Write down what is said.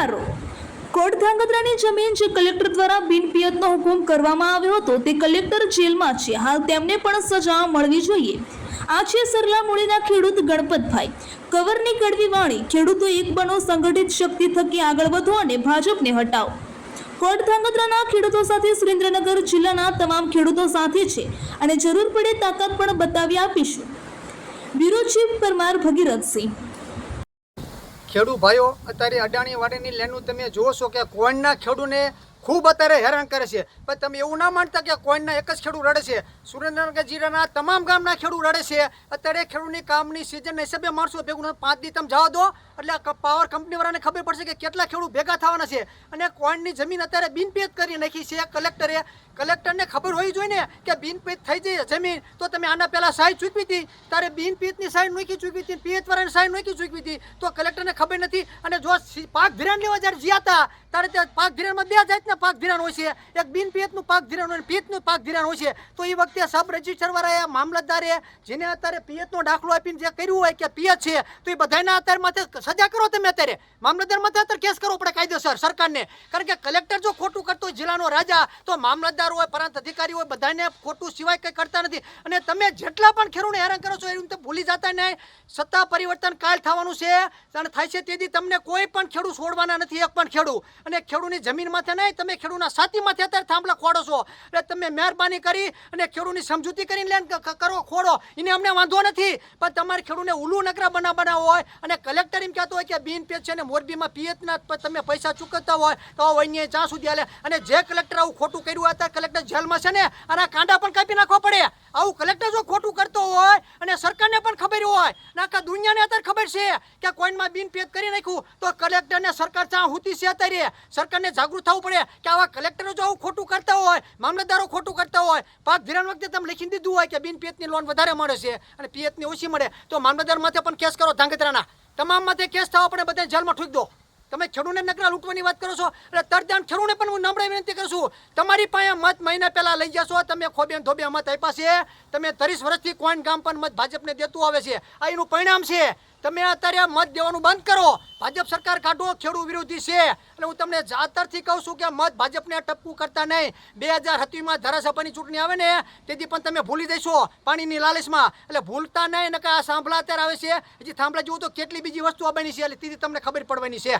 ફારો કોટ ધાંગધ્રાની જમીન જે કલેક્ટર દ્વારા બિનપિયતનો હુકમ કરવામાં આવ્યો હતો તે કલેક્ટર જેલમાં છે. હાલ તેમને પણ સજા મળવી જોઈએ. આ છે સરલામૂળીના ખેડૂત ગણપતભાઈ. કવરની કડવી વાણી. ખેડૂતો એક બનો, સંગઠિત શક્તિ થકી આગળ વધો અને ભાજપને હટાવો. કોટ ધાંગધ્રાના ખેડૂતો સાથે સુરેન્દ્રનગર જિલ્લાના તમામ ખેડૂતો સાથે છે અને જરૂર પડે તાકાત પણ બતાવી આપીશું. Bureau chief Parmar Bhagirathsinh. ખેડૂત ભાઈઓ, અત્યારે અડાણી વાડીની લેન્ડનું તમે જુઓ છો કે કોઈના ખેડૂને ખૂબ અત્યારે હેરાન કરે છે. પણ તમે એવું ના માનતા કે કોઈના એક જ ખેડૂત રડે છે. સુરેન્દ્રનગર જિલ્લાના તમામ ગામના ખેડૂત રડે છે. અત્યારે ખેડૂતની કામની સિઝનના હિસાબે માણસો ભેગું 5 દી તમે જવા દો એટલે પાવર કંપનીવાળાને ખબર પડશે કે કેટલા ખેડૂત ભેગા થવાના છે. અને કોઈની જમીન અત્યારે બિનપિયત કરી નાખી છે કલેક્ટરે. કલેક્ટરને ખબર હોવી જોઈએ ને કે બિનપિયત થઈ જાય જમીન તો તમે આના પહેલાં સાઈન ચૂકવી હતી, તારે બિનપિયતની સાઈન નોખી ચૂકવી હતી, પિયતવાળાની સાઈન નોખી ચૂકવી હતી, તો કલેક્ટરને ખબર નથી. અને જો પાક ધિરાણ લેવા જ્યારે જ્યાં હતા ત્યારે ત્યાં પાક ધિરાણમાં 2 જાતના પાક ધિરાણ હોય છે. એક બિનપિયતનું પાક ધિરાણ હોય, પિયતનું પાક ધિરાણ હોય છે. તો એ વખતે સબ રજિસ્ટરવાળાએ, મામલતદારે જેને અત્યારે પિયતનો દાખલો આપીને જે કર્યું હોય કે પિયત છે તો એ બધાના અત્યારે માથે સજા કરો. તમે અત્યારે મામલતદાર માથે અત્યારે કેસ કરવો પડે કાયદેસર સરકારને. કારણ કે કલેક્ટર જો ખોટું કરતો હોય જિલ્લાનો રાજા, તો મામલતદાર હોય, પ્રાંત અધિકારી હોય, બધાને ખોટું સિવાય કંઈ કરતા નથી. અને તમે જેટલા પણ ખેડૂતને હેરાન કરો છો એ તો ભૂલી જતા નહીં. સત્તા પરિવર્તન કાલ થવાનું છે અને થાય છે તેથી તમને કોઈ પણ ખેડૂત છોડવાના નથી, એક પણ ખેડૂત. અને ખેડૂતની જમીન માથે નહીં, તમે ખેડૂતના સાથી માથે અત્યારે થાંભલા ખોડો છો. એટલે તમે મહેરબાની કરી અને ખેડૂતની સમજૂતી કરીને લેન કરો, ખોડો. એને અમને વાંધો નથી, પણ તમારે ખેડૂતને ઉલ્લુ નકરા બનાવવાના હોય અને કલેક્ટર એમ કહેતો હોય કે બિનપિયત છે ને મોરબીમાં પિયતના તમે પૈસા ચૂકવતા હોય તો અન્ય જ્યાં સુધી હાલે. અને જે કલેક્ટર આવું ખોટું કર્યું હોય ત્યારે કલેક્ટર જેલમાં છે ને અને કાંડા પણ કાપી નાખવા પડે. આવું કલેક્ટર જો ખોટું કરતો હોય અને સરકારને પણ ખબર હોય, આખા દુનિયાને અત્યારે ખબર છે કે કોઈમાં બિનપિયત કરી નાખ્યું, તો કલેક્ટરને સરકાર ત્યાં હુતી છે. અત્યારે સરકારને જાગૃત થવું પડે કે આવા કલેક્ટરો જો આવું ખોટું કરતા હોય, મામલતદારો ખોટું કરતા હોય, પાક ધિરાણ વખતે તમે લખી દીધું હોય કે બિનપિયતની લોન વધારે મળે છે અને પિયતની ઓછી મળે, તો મામલતદાર માથે પણ કેસ કરો. ધાંગધ્રાના તમામ માથે કેસ થવા પડે, બધા જેલમાં ઠૂકી દો. તમે ખેડૂતને નકરા લૂંટવાની વાત કરો છો એટલે તરદાન ખેડૂતને પણ હું નમ્ર વિનંતી કરું છું, તમારી પાસે મત મહિના પહેલા લઈ જશો. તમે ખોબે ધોબે મત આપ્યા છે. તમે 30 વર્ષથી કોઈ ગામ પણ મત ભાજપને દેતું આવે છે. આ એનું પરિણામ છે. તમે અત્યારે મત દેવાનું બંધ કરો. ભાજપ સરકાર કાઢો, ખેડૂત વિરોધી છે. એટલે હું તમને જાતરથી કહું છું કે મત ભાજપને ટપકું કરતા નહીં. 2027માં ધારાસભાની ચૂંટણી આવે ને તેથી પણ તમે ભૂલી જશો પાણીની લાલચમાં. એટલે ભૂલતા નહીં. નકર આ સાંભળા અત્યારે આવે છે, હજી થાંભલા જેવું તો કેટલી બીજી વસ્તુઓ બની છે એટલે તેથી તમને ખબર પડવાની છે.